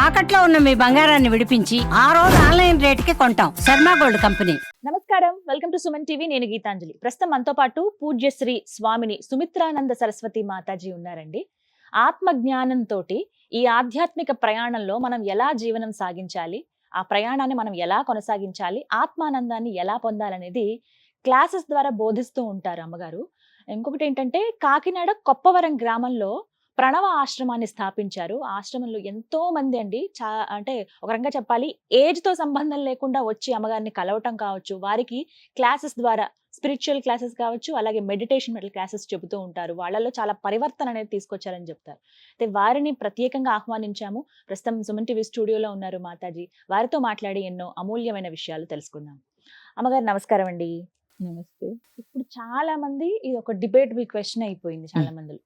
తాకట్లో ఉన్న మీ బంగారాన్ని విడిపించి ఆ రోజు ఆన్లైన్ రేటుకి కొంటాం. Sharma gold company. నమస్కారం, వెల్కమ్ టు సుమన్ టీవీ. నేను గీతాంజలి. ప్రస్తుతం మనతో పాటు పూజ్యశ్రీ స్వామిని సుమిత్రానంద సరస్వతి మాతాజీ ఉన్నారండి. ఆత్మ జ్ఞానంతో ఈ ఆధ్యాత్మిక ప్రయాణంలో మనం ఎలా జీవనం సాగించాలి, ఆ ప్రయాణాన్ని మనం ఎలా కొనసాగించాలి, ఆత్మానందాన్ని ఎలా పొందాలనేది క్లాసెస్ ద్వారా బోధిస్తూ ఉంటారు అమ్మగారు. ఇంకొకటి ఏంటంటే, కాకినాడ కొప్పవరం గ్రామంలో ప్రణవ ఆశ్రమాన్ని స్థాపించారు. ఆశ్రమంలో ఎంతో మంది అండి, అంటే ఒక రకంగా చెప్పాలి, ఏజ్ తో సంబంధం లేకుండా వచ్చి అమ్మగారిని కలవటం కావచ్చు, వారికి క్లాసెస్ ద్వారా స్పిరిచువల్ క్లాసెస్ కావచ్చు, అలాగే మెడిటేషన్ క్లాసెస్ చెబుతూ ఉంటారు. వాళ్ళలో చాలా పరివర్తన అనేది తీసుకొచ్చారని చెప్తారు. అయితే వారిని ప్రత్యేకంగా ఆహ్వానించాము. ప్రస్తుతం సుమన్ టీవీ స్టూడియోలో ఉన్నారు మాతాజీ. వారితో మాట్లాడి ఎన్నో అమూల్యమైన విషయాలు తెలుసుకుందాం. అమ్మగారు నమస్కారం అండి. నమస్తే. ఇప్పుడు చాలా మంది ఇది ఒక డిబేటబుల్ క్వశ్చన్ అయిపోయింది. చాలా మందిలో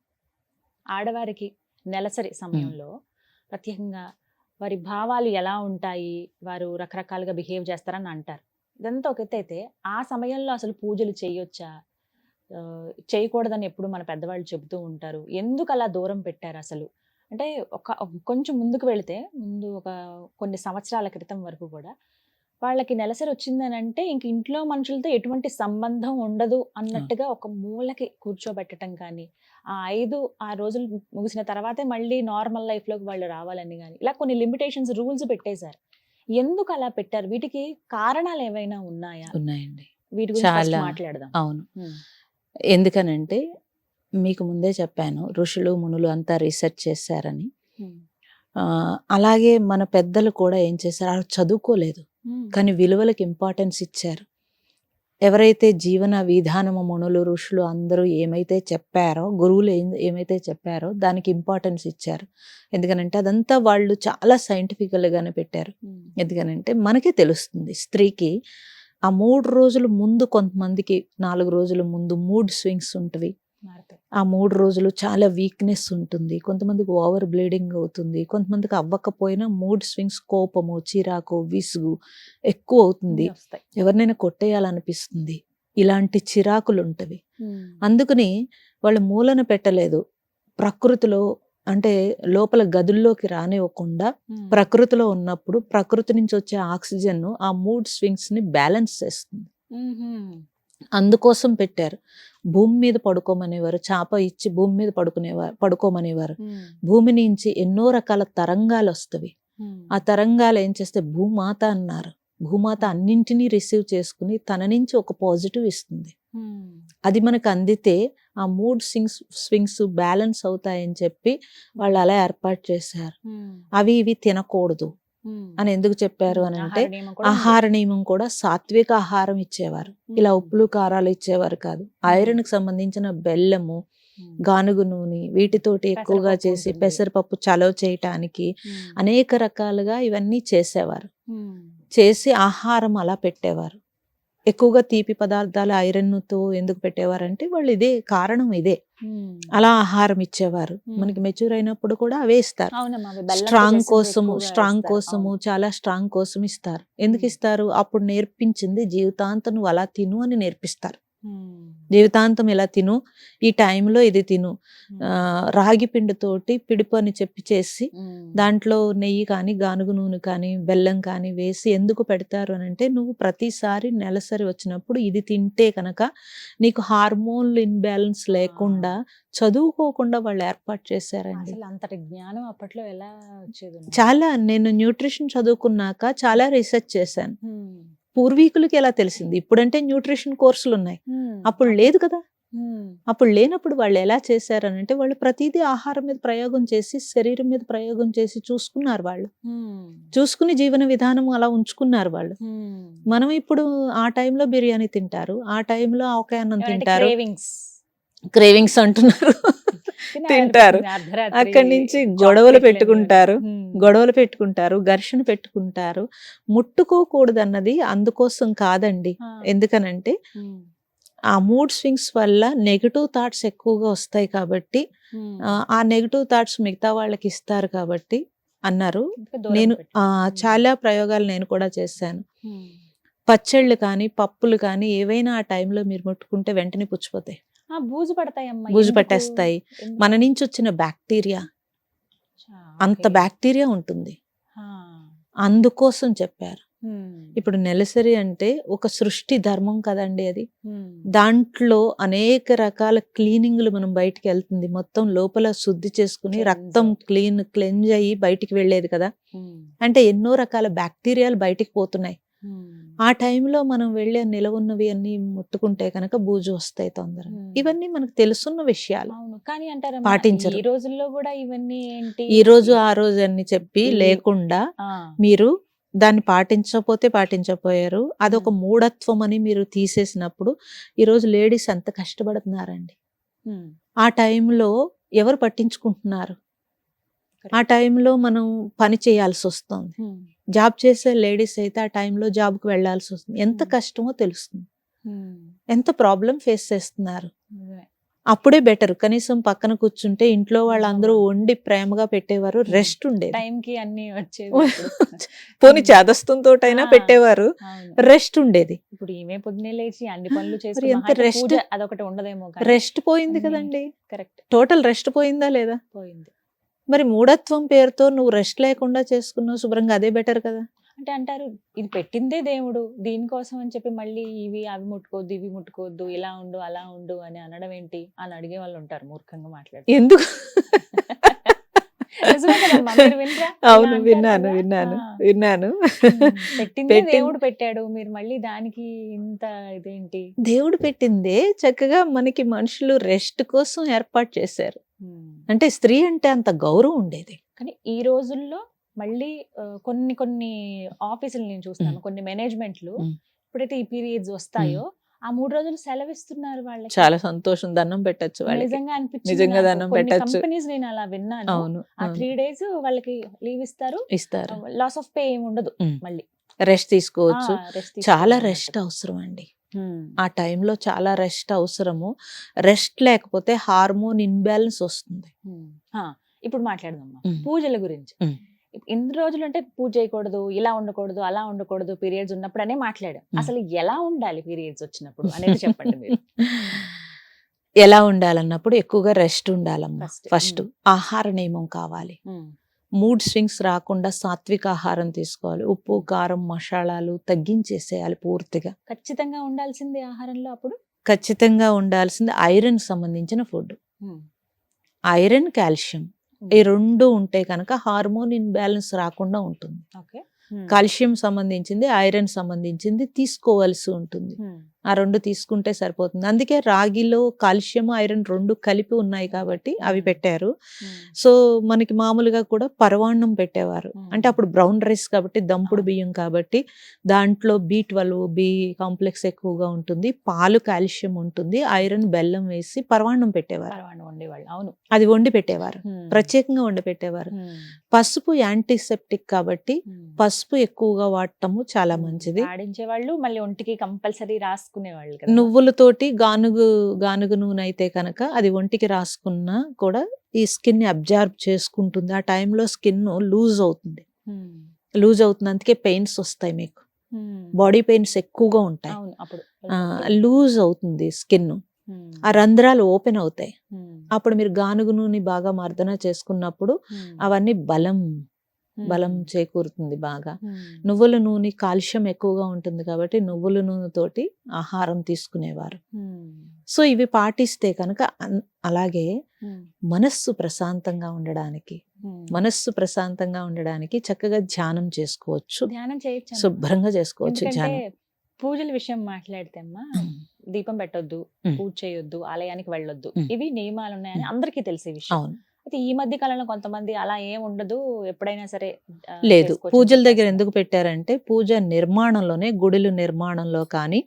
ఆడవారికి నెలసరి సమయంలో ప్రత్యేకంగా వారి భావాలు ఎలా ఉంటాయి, వారు రకరకాలుగా బిహేవ్ చేస్తారని అంటారు. ఇదంతా ఒక ఎత్తు అయితే, ఆ సమయంలో అసలు పూజలు చేయొచ్చా, చేయకూడదని ఎప్పుడు మన పెద్దవాళ్ళు చెబుతూ ఉంటారు. ఎందుకు అలా దూరం పెట్టారు అసలు? అంటే కొంచెం ముందుకు వెళితే, ముందు కొన్ని సంవత్సరాల క్రితం వరకు కూడా వాళ్ళకి నెలసరి వచ్చిందని అంటే ఇంక ఇంట్లో మనుషులతో ఎటువంటి సంబంధం ఉండదు అన్నట్టుగా ఒక మూలకి కూర్చోబెట్టడం కానీ, ఆ 6 రోజులు ముగిసిన తర్వాతే మళ్ళీ నార్మల్ లైఫ్ లోకి వాళ్ళు రావాలని కానీ, ఇలా కొన్ని లిమిటేషన్స్, రూల్స్ పెట్టేశారు. ఎందుకు అలా పెట్టారు? వీటికి కారణాలు ఏవైనా ఉన్నాయా? ఉన్నాయండి, వీటి గురించి చాలా మాట్లాడదాం. అవును. ఎందుకనంటే, మీకు ముందే చెప్పాను, ఋషులు మునులు అంతా రీసెర్చ్ చేశారని. అలాగే మన పెద్దలు కూడా ఏం చేశారు, వాళ్ళు చదువుకోలేదు కానీ విలువలకు ఇంపార్టెన్స్ ఇచ్చారు. ఎవరైతే జీవన విధానము మునులు ఋషులు అందరూ ఏమైతే చెప్పారో, గురువులు ఏమైతే చెప్పారో దానికి ఇంపార్టెన్స్ ఇచ్చారు. ఎందుకనంటే అదంతా వాళ్ళు చాలా సైంటిఫికల్గానే పెట్టారు. ఎందుకనంటే మనకే తెలుస్తుంది, స్త్రీకి ఆ 3 రోజుల ముందు, కొంతమందికి 4 రోజుల ముందు మూడ్ స్వింగ్స్ ఉంటవి. ఆ 3 రోజులు చాలా వీక్నెస్ ఉంటుంది. కొంతమందికి ఓవర్ బ్లీడింగ్ అవుతుంది, కొంతమందికి అవ్వకపోయినా మూడ్ స్వింగ్స్, కోపము, చిరాకు, విసుగు ఎక్కువ అవుతుంది, ఎవరినైనా కొట్టేయాలనిపిస్తుంది, ఇలాంటి చిరాకులు ఉంటవి. అందుకని వాళ్ళు మూలన పెట్టలేదు. ప్రకృతిలో అంటే లోపల గదుల్లోకి రానివ్వకుండా ప్రకృతిలో ఉన్నప్పుడు ప్రకృతి నుంచి వచ్చే ఆక్సిజన్ ఆ మూడ్ స్వింగ్స్ ని బ్యాలెన్స్ చేస్తుంది. అందుకోసం పెట్టారు. భూమి మీద పడుకోమనేవారు, చాప ఇచ్చి భూమి మీద పడుకోమనేవారు. భూమి నుంచి ఎన్నో రకాల తరంగాలు వస్తవి. ఆ తరంగాలు ఏం చేస్తే భూమాత అన్నారు. భూమాత అన్నింటినీ రిసీవ్ చేసుకుని తన నుంచి ఒక పాజిటివ్ ఇస్తుంది. అది మనకు అందితే ఆ మూడ్ స్వింగ్స్ బ్యాలెన్స్ అవుతాయని చెప్పి వాళ్ళు అలా ఏర్పాటు చేశారు. అవి ఇవి తినకూడదు అని ఎందుకు చెప్పారు అని అంటే, ఆహార నియమం కూడా సాత్విక ఆహారం ఇచ్చేవారు. ఇలా ఉప్పులు కారాలు ఇచ్చేవారు కాదు. ఐరన్ కి సంబంధించిన బెల్లము, గానుగు నూనె వీటితోటి ఎక్కువగా చేసి పెసరపప్పు చలవ చేయటానికి అనేక రకాలుగా ఇవన్నీ చేసేవారు. చేసి ఆహారం అలా పెట్టేవారు. ఎక్కువగా తీపి పదార్థాలు ఐరన్తో ఎందుకు పెట్టేవారంటే వాళ్ళు ఇదే కారణం, ఇదే అలా ఆహారం ఇచ్చేవారు. మనకి మెచ్యూర్ అయినప్పుడు కూడా అవే ఇస్తారు. స్ట్రాంగ్ కోసము చాలా స్ట్రాంగ్ కోసం ఇస్తారు. ఎందుకు ఇస్తారు? అప్పుడు నేర్పించింది జీవితాంతం నువ్వు అలా తిను అని నేర్పిస్తారు. జీవితాంతం ఇలా తిను, ఈ టైంలో ఇది తిను. రాగి పిండితోటి పిడుపు అని చెప్పి చేసి దాంట్లో నెయ్యి కానీ గానుగు నూనె కానీ బెల్లం కానీ వేసి ఎందుకు పెడతారు అని అంటే, నువ్వు ప్రతిసారి నెలసరి వచ్చినప్పుడు ఇది తింటే కనుక నీకు హార్మోన్లు ఇన్బ్యాలెన్స్ లేకుండా చదువుకోకుండా వాళ్ళు ఏర్పాటు చేశారండి. అంతటి జ్ఞానం అప్పట్లో ఎలా వచ్చేది? చాలా, నేను న్యూట్రిషన్ చదువుకున్నాక చాలా రీసెర్చ్ చేశాను. పూర్వీకులకి ఎలా తెలిసింది? ఇప్పుడంటే న్యూట్రిషన్ కోర్సులు ఉన్నాయి, అప్పుడు లేదు కదా. అప్పుడు లేనప్పుడు వాళ్ళు ఎలా చేశారనంటే, వాళ్ళు ప్రతిదీ ఆహారం మీద ప్రయోగం చేసి, శరీరం మీద ప్రయోగం చేసి చూసుకున్నారు. వాళ్ళు చూసుకుని జీవన విధానం అలా ఉంచుకున్నారు వాళ్ళు. మనం ఇప్పుడు ఆ టైంలో బిర్యానీ తింటారు, ఆ టైంలో ఆవకాయ అన్నం తింటారు, క్రేవింగ్స్ అంటున్నారు, తింటారు. అక్కడి నుంచి గొడవలు పెట్టుకుంటారు, ఘర్షణ పెట్టుకుంటారు. ముట్టుకోకూడదు అన్నది అందుకోసం కాదండి. ఎందుకనంటే ఆ మూడ్ స్వింగ్స్ వల్ల నెగటివ్ థాట్స్ ఎక్కువగా వస్తాయి కాబట్టి, ఆ నెగటివ్ థాట్స్ మిగతా వాళ్ళకి ఇస్తారు కాబట్టి అన్నారు. నేను చాలా ప్రయోగాలు నేను కూడా చేశాను. పచ్చళ్ళు కానీ పప్పులు కానీ ఏవైనా ఆ టైంలో మీరు ముట్టుకుంటే వెంటనే పుచ్చిపోతాయి, బూజు పట్టేస్తాయి. మన నుంచి వచ్చిన బ్యాక్టీరియా, అంత బ్యాక్టీరియా ఉంటుంది. అందుకోసం చెప్పారు. ఇప్పుడు నెలసరి అంటే ఒక సృష్టి ధర్మం కదండి అది. దాంట్లో అనేక రకాల క్లీనింగ్లు మనం బయటికి వెళ్తుంది, మొత్తం లోపల శుద్ధి చేసుకుని Cleanse రక్తం అవుతుంది. క్లెంజ్ అయ్యి బయటికి వెళ్ళేది కదా. అంటే ఎన్నో రకాల బ్యాక్టీరియాలు బయటికి పోతున్నాయి. ఆ టైంలో మనం వెళ్ళే నిలవున్నవి అన్ని ముట్టుకుంటే కనుక బూజు వస్తాయి తొందరగా. ఇవన్నీ మనకు తెలుసున్న విషయాలు. అవును, కానీ అంటారా పాటించరు. ఈ రోజుల్లో కూడా ఇవన్నీ ఏంటి, ఈ రోజు ఆ రోజు అని చెప్పి లేకుండా మీరు దాన్ని పాటించకపోతే పాటించకపోయారు, అదొక మూఢత్వం అని మీరు తీసేసినప్పుడు ఈరోజు లేడీస్ ఎంత కష్టపడుతున్నారండి. ఆ టైంలో ఎవరు పట్టించుకుంటున్నారు? ఆ టైంలో మనం పని చేయాల్సి వస్తుంది. జాబ్ చేసే లేడీస్ అయితే ఆ టైంలో జాబ్కి వెళ్లాల్సి వస్తుంది. ఎంత కష్టమో తెలుస్తుంది, ఎంత ప్రాబ్లం ఫేస్ చేస్తున్నారు. అప్పుడే బెటర్, కనీసం పక్కన కూర్చుంటే ఇంట్లో వాళ్ళందరూ వండి ప్రేమగా పెట్టేవారు, రెస్ట్ ఉండేది. టైంకి అన్ని వచ్చేది. పోనీ చేదస్తంతోటైనా పెట్టేవారు, రెస్ట్ ఉండేది. ఇప్పుడు ఈమె పొద్దునే లేచి అన్ని పనులు ఎంత చేసుకుని rest? పూజ అదొకటి ఉండదేమో. రెస్ట్ పోయింది అన్ని- కదండి, కరెక్ట్, టోటల్ రెస్ట్ పోయిందా లేదా? పోయింది. మరి మూఢత్వం పేరుతో నువ్వు రెస్ట్ లేకుండా చేసుకున్నావు, శుభ్రంగా అదే బెటర్ కదా. అంటే అంటారు ఇది పెట్టిందే దేవుడు దీనికోసం అని చెప్పి మళ్ళీ ఇవి అవి ముట్టుకోవద్దు ఇవి ముట్టుకోవద్దు ఇలా ఉండు అలా ఉండు అని అనడం ఏంటి అని అడిగే వాళ్ళు ఉంటారు, మూర్ఖంగా మాట్లాడి. ఎందుకు? నిజమే కదమ్మా, మీరు వినరా? ఇలా అవును, అంటారు విన్నాను కదా. విన్నాను ఆ. విన్నాను. పెట్టిందే పెట్టింది- దేవుడు పెట్టాడు, మీరు మళ్ళీ దానికి ఇంత ఇదేంటి. దేవుడు పెట్టిందే చక్కగా మనకి మనుషులు రెస్ట్ కోసం ఏర్పాటు చేశారు. అంటే స్త్రీ అంటే అంత గౌరవం ఉండేది. కానీ ఈ రోజుల్లో మళ్ళీ కొన్ని కొన్ని ఆఫీసులు నేను చూస్తాను, కొన్ని మేనేజ్మెంట్లు మ్మ్. ఎప్పుడైతే ఈ పీరియడ్స్ వస్తాయో ఆ 3 రోజులు సెలవిస్తున్నారు వాళ్ళకి. చాలా సంతోషం, దండం పెట్టచ్చు వాళ్ళకి. నిజంగా అనిపించింది నిజంగా నాకు. దండం కొన్ని పెట్టచ్చు. కంపెనీస్ నేను అలా విన్నాను. అవును, ఆ 3 days వాళ్ళకి లీవ్ ఇస్తారు, ఇస్తారు, లాస్ ఆఫ్ పే ఏమి ఉండదు. మ్మ్. మళ్ళీ రెస్ట్ తీసుకోవచ్చు. rest చాలా తీసుకోవాలి రెస్ట్ అవసరం అండి. మ్మ్. ఆ టైంలో చాలా రెస్ట్ అవసరము. రెస్ట్ లేకపోతే హార్మోన్ ఇన్బ్యాలెన్స్ వస్తుంది. మ్మ్. ఇప్పుడు మాట్లాడదాం మ్మ్. పూజల గురించి. మ్మ్. ఇన్ని రోజులు అంటే పూజ చేయకూడదు, ఇలా ఉండకూడదు, అలా ఉండకూడదు, పీరియడ్స్ ఉన్నప్పుడు అనే మాట్లాడాం. అసలు ఎలా ఉండాలి పీరియడ్స్ వచ్చినప్పుడు అనేది చెప్పండి మీరు. ఎలా ఉండాలన్నప్పుడు ఎక్కువగా రెస్ట్ ఉండాలమ్మా. First. ఫస్ట్ ఆహార నియమం కావాలి. మూడ్ స్వింగ్స్ రాకుండా సాత్విక ఆహారం తీసుకోవాలి. ఉప్పు కారం మసాలాలు తగ్గించేసేయాలి పూర్తిగా. ఖచ్చితంగా ఉండాల్సింది ఆహారంలో అప్పుడు. ఖచ్చితంగా ఉండాల్సింది ఐరన్ సంబంధించిన ఫుడ్. ఐరన్ కాల్షియం ఈ రెండు ఉంటే కనుక హార్మోన్ ఇన్బ్యాలెన్స్ రాకుండా ఉంటుంది. ఓకే. కాల్షియం సంబంధించింది ఐరన్ సంబంధించింది తీసుకోవాల్సి ఉంటుంది. ఆ రెండు తీసుకుంటే సరిపోతుంది. అందుకే రాగిలో కాల్షియం ఐరన్ రెండు కలిపి ఉన్నాయి కాబట్టి అవి పెట్టారు. సో మనకి మామూలుగా కూడా పరవాన్నం పెట్టేవారు. అంటే అప్పుడు బ్రౌన్ రైస్ కాబట్టి దంపుడు బియ్యం కాబట్టి దాంట్లో B12 బి కాంప్లెక్స్ ఎక్కువగా ఉంటుంది, పాలు కాల్షియం ఉంటుంది, ఐరన్ బెల్లం వేసి పరవాన్నం పెట్టేవారు. పరవాన్నం వండేవాళ్ళు. అవును. అది వండి పెట్టేవారు, ప్రత్యేకంగా వండి పెట్టేవారు. పసుపు యాంటీసెప్టిక్ కాబట్టి పసుపు ఎక్కువగా వాడటము చాలా మంచిది. ఆడించేవాళ్ళు, మళ్ళీ ఒంటికి కంపల్సరీ రాసుకునేవాళ్ళు కదా. నువ్వులతోటి గానుగ నూనె అయితే కనుక అది ఒంటికి రాసుకున్నా కూడా ఈ స్కిన్ ని అబ్జార్బ్ చేసుకుంటుంది. ఆ టైంలో స్కిన్ లూజ్ అవుతుంది, అందుకే పెయిన్స్ వస్తాయి మీకు, బాడీ పెయిన్స్ ఎక్కువగా ఉంటాయి. అవును, అప్పుడు లూజ్ అవుతుంది స్కిన్, ఆ రంధ్రాలు ఓపెన్ అవుతాయి. అప్పుడు మీరు గానుగ నూనె బాగా మర్దన చేసుకున్నప్పుడు అవన్నీ బలం చేకూరుతుంది బాగా. నువ్వుల నూనె కాల్షియం ఎక్కువగా ఉంటుంది కాబట్టి నువ్వుల నూనెతోటి ఆహారం తీసుకునేవారు. సో ఇవి పాటిస్తే కనుక అలాగే మనస్సు ప్రశాంతంగా ఉండడానికి చక్కగా ధ్యానం చేసుకోవచ్చు, ధ్యానం చేయొచ్చు, శుభ్రంగా చేసుకోవచ్చు ధ్యానం. పూజల విషయం మాట్లాడితే అమ్మా, దీపం పెట్టొద్దు, పూజ చేయొద్దు, ఆలయానికి వెళ్ళొద్దు, ఇవి నియమాలు ఉన్నాయని అందరికీ తెలిసే విషయం. అవును. అయితే ఈ మధ్య కాలంలో కొంతమంది అలా ఏం ఉండదు, ఎప్పుడైనా సరే లేదు. చేసుకోవచ్చు పూజల అని దగ్గర చెప్పేస్తారు. ఎందుకు పెట్టారంటే పూజ నిర్మాణంలోనే, గుడిలు నిర్మాణంలో కానీ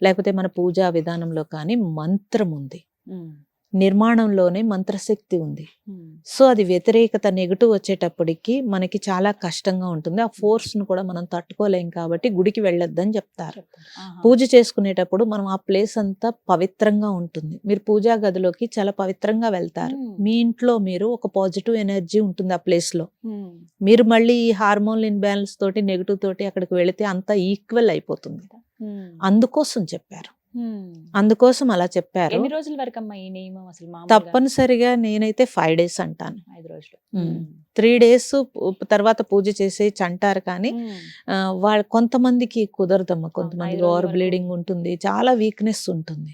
లేకపోతే మన పూజా విధానంలో కానీ మంత్రం ఉంది, ఉమ్, నిర్మాణంలోనే మంత్రశక్తి ఉంది. ఉమ్, సో అది వ్యతిరేకత నెగటివ్ వచ్చేటప్పటికి మనకి చాలా కష్టంగా ఉంటుంది. ఆ ఫోర్స్ ను కూడా మనం తట్టుకోలేం కాబట్టి గుడికి వెళ్ళొద్దని చెప్తారు. చెప్తారు. ఆహా. పూజ చేసుకునేటప్పుడు మనం ఆ ప్లేస్ అంతా పవిత్రంగా ఉంటుంది. మీరు పూజా గదిలోకి చాలా పవిత్రంగా వెళ్తారు. ఉమ్, మీ ఇంట్లో మీరు ఒక పాజిటివ్ ఎనర్జీ ఉంటుంది ఆ ప్లేస్ లో. ఉమ్, మీరు మళ్ళీ ఈ హార్మోన్ ఇన్బ్యాలెన్స్ తోటి నెగటివ్ తోటి అక్కడికి వెళితే అంతా ఈక్వల్ అయిపోతుంది. ఉమ్, అందుకోసం చెప్పారు. అందుకోసం అలా చెప్పారు. ఎన్ని రోజుల వరకు అమ్మా ఈ నియమం అసలు మామూలుగా? తప్పనిసరిగా నేనైతే 5 days అంటాను. 5 రోజులు. 3 days తర్వాత పూజ చేసేయచ్చు అంటారు కానీ వాళ్ళ కొంతమందికి కుదరదమ్మా. కొంతమందికి 5 రోజుల ఓవర్ వరకు. బ్లీడింగ్ ఉంటుంది, చాలా వీక్నెస్ ఉంటుంది.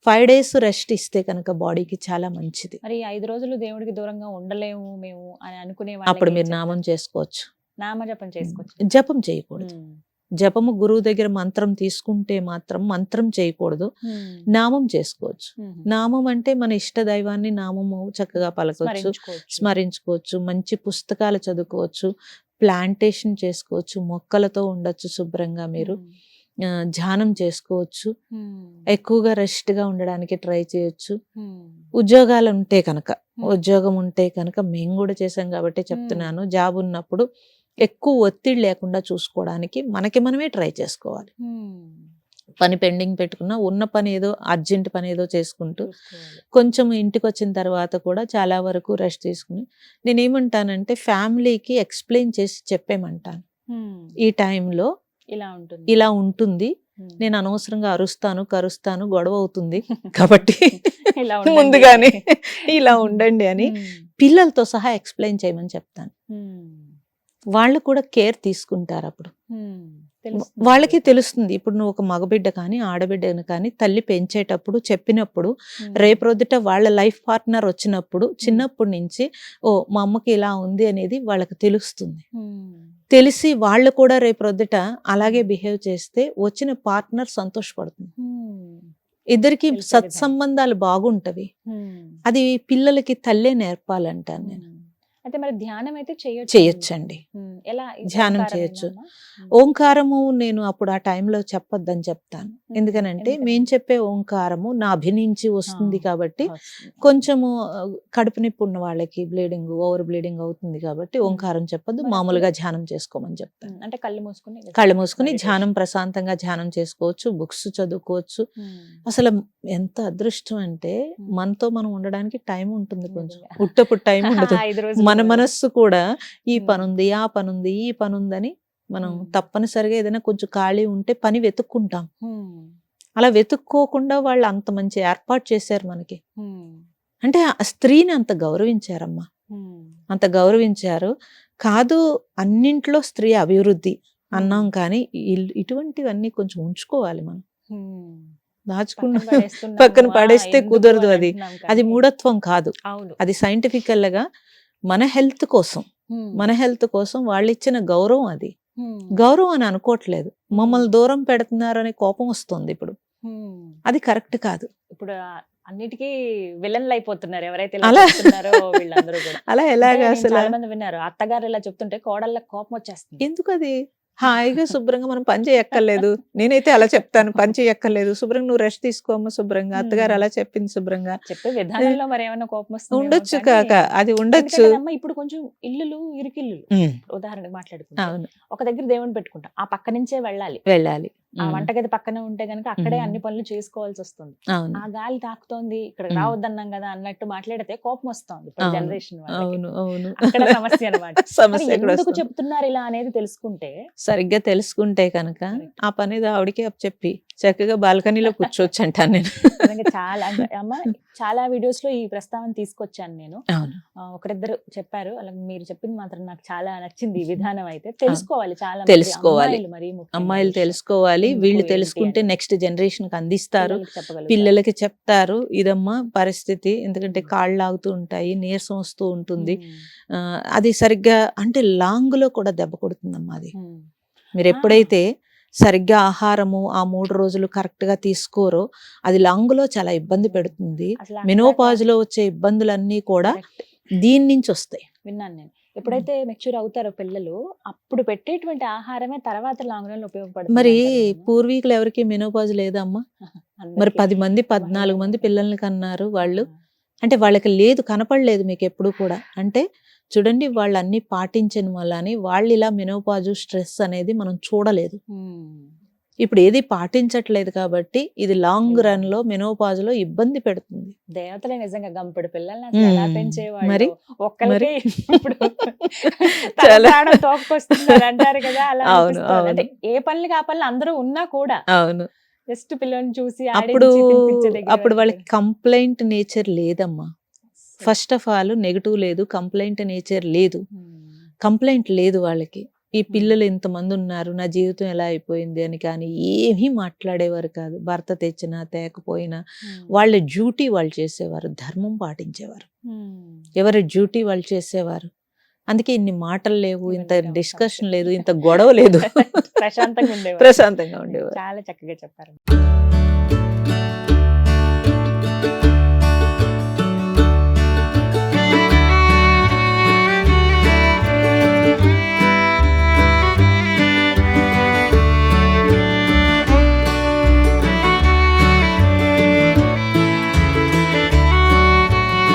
5 days రెస్ట్ ఇస్తే కనుక బాడీకి చాలా మంచిది. మరి 5 రోజులు దేవుడికి దూరంగా ఉండలేము మేము అని అనుకునే అప్పుడు వాళ్ళకి మీరు ఏం నామం చెప్తారు? చేసుకోవచ్చు. నామజపం చేసుకోవచ్చు. జపం చేయకూడదు. జపము గురువు దగ్గర మంత్రం తీసుకుంటే మాత్రం మంత్రం చేయకూడదు, నామం చేసుకోవచ్చు. నామం అంటే మన ఇష్ట దైవాన్ని నామము చక్కగా పలకొచ్చు, స్మరించుకోవచ్చు, మంచి పుస్తకాలు చదువుకోవచ్చు, ప్లాంటేషన్ చేసుకోవచ్చు, మొక్కలతో ఉండొచ్చు శుభ్రంగా మీరు. ధ్యానం చేసుకోవచ్చు, ఎక్కువగా రెస్ట్ గా ఉండడానికి ట్రై చేయొచ్చు. ఉద్యోగాలు ఉంటే కనుక, ఉద్యోగం ఉంటే కనుక మేము కూడా చేసాం కాబట్టి చెప్తున్నాను, జాబ్ ఉన్నప్పుడు ఎక్కువ ఒత్తిడి లేకుండా చూసుకోవడానికి మనకి మనమే ట్రై చేసుకోవాలి. పని పెండింగ్ పెట్టుకున్నా ఉన్న పని ఏదో అర్జెంట్ పని ఏదో చేసుకుంటూ కొంచెం ఇంటికి వచ్చిన తర్వాత కూడా చాలా వరకు రెస్ట్ తీసుకుని, నేనేమంటానంటే ఫ్యామిలీకి ఎక్స్ప్లెయిన్ చేసి చెప్పేమంటాను. ఈ టైంలో ఇలా ఉంటుంది, నేను అనవసరంగా అరుస్తాను, కరుస్తాను, గొడవ అవుతుంది కాబట్టి ముందుగానే ఇలా ఉండండి అని పిల్లలతో సహా ఎక్స్ప్లెయిన్ చేయమని చెప్తాను. వాళ్ళు కూడా కేర్ తీసుకుంటారు. అప్పుడు వాళ్ళకి తెలుస్తుంది. ఇప్పుడు నువ్వు ఒక మగబిడ్డ కానీ ఆడబిడ్డను కానీ తల్లి పెంచేటప్పుడు చెప్పినప్పుడు రేపొద్దుట వాళ్ళ లైఫ్ పార్ట్నర్ వచ్చినప్పుడు చిన్నప్పటి నుంచి ఓ మా అమ్మకి ఇలా ఉంది అనేది వాళ్ళకి తెలుస్తుంది. తెలిసి వాళ్ళు కూడా రేపొద్దుట అలాగే బిహేవ్ చేస్తే వచ్చిన పార్ట్నర్ సంతోషపడుతుంది. ఇద్దరికి సత్సంబంధాలు బాగుంటవి. అది పిల్లలకి తల్లే నేర్పాలంటాను నేను. అయితే మరి ధ్యానం అయితే చేయొచ్చండి. ధ్యానం చేయొచ్చు. ఓంకారము నేను అప్పుడు ఆ టైంలో చెప్పొద్దని చెప్తాను. ఎందుకనంటే మేము చెప్పే ఓంకారము నా అభినించి వస్తుంది కాబట్టి కొంచెము కడుపు నొప్పి ఉన్న వాళ్ళకి బ్లీడింగ్, ఓవర్ బ్లీడింగ్ అవుతుంది కాబట్టి ఓంకారం చెప్పొద్దు, మామూలుగా ధ్యానం చేసుకోమని చెప్తాను. అంటే కళ్ళు మూసుకుని ధ్యానం ప్రశాంతంగా ధ్యానం చేసుకోవచ్చు, బుక్స్ చదువుకోవచ్చు. అసలు ఎంత అదృష్టం అంటే మనతో మనం ఉండడానికి టైం ఉంటుంది, కొంచెం ఉట్టప్పుడు టైం ఉండదు. మన మనస్సు కూడా ఈ పనుంది, ఆ పనుంది, ఈ పనుందని మనం తప్పనిసరిగా ఏదైనా కొంచెం ఖాళీ ఉంటే పని వెతుక్కుంటాం. అలా వెతుక్కోకుండా వాళ్ళు అంత మంచి ఏర్పాటు చేశారు మనకి. అంటే ఆ స్త్రీని అంత గౌరవించారమ్మా, అంత గౌరవించారు. కాదు అన్నింట్లో స్త్రీ అభివృద్ధి అన్నాం కానీ ఇటువంటివన్నీ కొంచెం ఉంచుకోవాలి మనం. దాచుకున్న పక్కన పడేస్తే కుదరదు. అది మూఢత్వం కాదు, అది సైంటిఫికల్ గా మన హెల్త్ కోసం వాళ్ళు ఇచ్చిన గౌరవం. అది గౌరవం అని అనుకోవట్లేదు, మమ్మల్ని దూరం పెడుతున్నారు అనే కోపం వస్తుంది ఇప్పుడు. అది కరెక్ట్ కాదు. ఇప్పుడు అన్నిటికీ విలన్లు అయిపోతున్నారు ఎవరైతే వీళ్ళందరూ కూడా. అలా ఎలాగా అసలు చాలా మంది విన్నారు, అత్తగారు ఇలా చెప్తుంటే కోడళ్ళకి కోపం వచ్చేస్తుంది. ఎందుకు? అది హాయిగా శుభ్రంగా మనం పని చేయక్కర్లేదు. నేనైతే అలా చెప్తాను, పని చేయక్కర్లేదు, శుభ్రంగా నువ్వు రెస్ట్ తీసుకోమ్మా శుభ్రంగా. అత్తగారు అలా చెప్పింది శుభ్రంగా చెప్పే విధానంలో మరి ఏమైనా కోపం వస్తుంది ఉండొచ్చు కాక, అది ఉండొచ్చు. ఇప్పుడు కొంచెం ఇల్లులు ఇరుకిల్లు ఉదాహరణకు మాట్లాడుకుంటాం, ఒక దగ్గర దేవుని పెట్టుకుంటాం, ఆ పక్క నుంచే వెళ్ళాలి. ఆ వంటగది పక్కనే ఉంటే గనక అక్కడే అన్ని పనులు చేసుకోవాల్సి వస్తుంది. ఆ గాలి తాకుతోంది, ఇక్కడ రావద్దన్నాం కదా అన్నట్టు మాట్లాడితే కోపం వస్తుంది జనరేషన్ అక్కడ సమస్య అనమాట. ఎందుకు చెప్తున్నారు ఇలా అనేది తెలుసుకుంటే, సరిగ్గా తెలుసుకుంటే కనుక ఆ పని ఆవిడకి చెప్పి చక్కగా బాల్కనీలో కూర్చోవచ్చు అంటాను నేను. చాలా వీడియోస్ లో ఈ ప్రస్తావన తీసుకొచ్చాను నేను. ఒకరిద్దరు చెప్పారు, అలా మీరు చెప్పింది మాత్రం నాకు చాలా నచ్చింది. ఈ విధానం అయితే తెలుసుకోవాలి, చాలా తెలుసుకోవాలి, అమ్మాయిలు తెలుసుకోవాలి. వీళ్ళు తెలుసుకుంటే నెక్స్ట్ జనరేషన్ కి అందిస్తారు, పిల్లలకి చెప్తారు ఇదమ్మా పరిస్థితి. ఎందుకంటే కాళ్ళు లాగుతూ ఉంటాయి, నీరసం వస్తూ ఉంటుంది. అది సరిగ్గా అంటే లాంగ్ లో కూడా దెబ్బ కొడుతుందమ్మా. అది మీరు ఎప్పుడైతే సరిగ్గా ఆహారము ఆ 3 రోజులు కరెక్ట్ గా తీసుకోరో అది లాంగ్ లో చాలా ఇబ్బంది పెడుతుంది. మెనోపాజ్ లో వచ్చే ఇబ్బందులన్నీ కూడా దీని నుంచి వస్తాయి. విన్నాను నేను. ఎప్పుడైతే మెచ్యూర్ అవుతారో పిల్లలు అప్పుడు పెట్టేటువంటి ఆహారమే తర్వాత లాంగ్ రన్ ఉపయోగపడుతుంది. మరి పూర్వీకులు ఎవరికి మెనోపాజ్ లేదమ్మా? మరి 10 మంది 14 మంది పిల్లల్ని కన్నారు వాళ్ళు. అంటే వాళ్ళకి లేదు, కనపడలేదు మీకు ఎప్పుడు కూడా. అంటే చూడండి, వాళ్ళు అన్ని పాటించని వల్ల వాళ్ళు ఇలా మెనోపాజు స్ట్రెస్ అనేది మనం చూడలేదు. ఇప్పుడు ఏది పాటించట్లేదు కాబట్టి ఇది లాంగ్ రన్ లో మెనోపాజ్ లో ఇబ్బంది పెడుతుంది. దేవతలే నిజంగా గంపెడు పిల్లల్ని ఎలా పెంచేవాళ్ళు. మరి ఒక్కరికి ఇప్పుడు తోకొస్తున్నారు అంటారు కదా. అలా అంటే ఏ పనులు ఆ పనులు అందరూ ఉన్నా కూడా అవును జస్ట్ పిల్లని చూసి అప్పుడు ఆడించి తినిపించే దగ్గర అప్పుడు వరకు. వాళ్ళకి కంప్లైంట్ నేచర్ లేదమ్మా. ఫస్ట్ ఆఫ్ ఆల్ నెగటివ్ లేదు, కంప్లైంట్ నేచర్ లేదు. కంప్లైంట్ లేదు వాళ్ళకి. ఈ పిల్లలు ఇంతమంది ఉన్నారు, నా జీవితం ఎలా అయిపోయింది అని కానీ ఏమీ మాట్లాడేవారు కాదు. భర్త తెచ్చినా తేకపోయినా వాళ్ళ డ్యూటీ వాళ్ళు చేసేవారు, ధర్మం పాటించేవారు, ఎవరి డ్యూటీ వాళ్ళు చేసేవారు. అందుకే ఇన్ని మాటలు లేవు, ఇంత డిస్కషన్ లేదు, ఇంత గొడవ లేదు, ప్రశాంతంగా ఉండేవారు. ప్రశాంతంగా ఉండేవారు. చాలా చక్కగా చెప్పారు.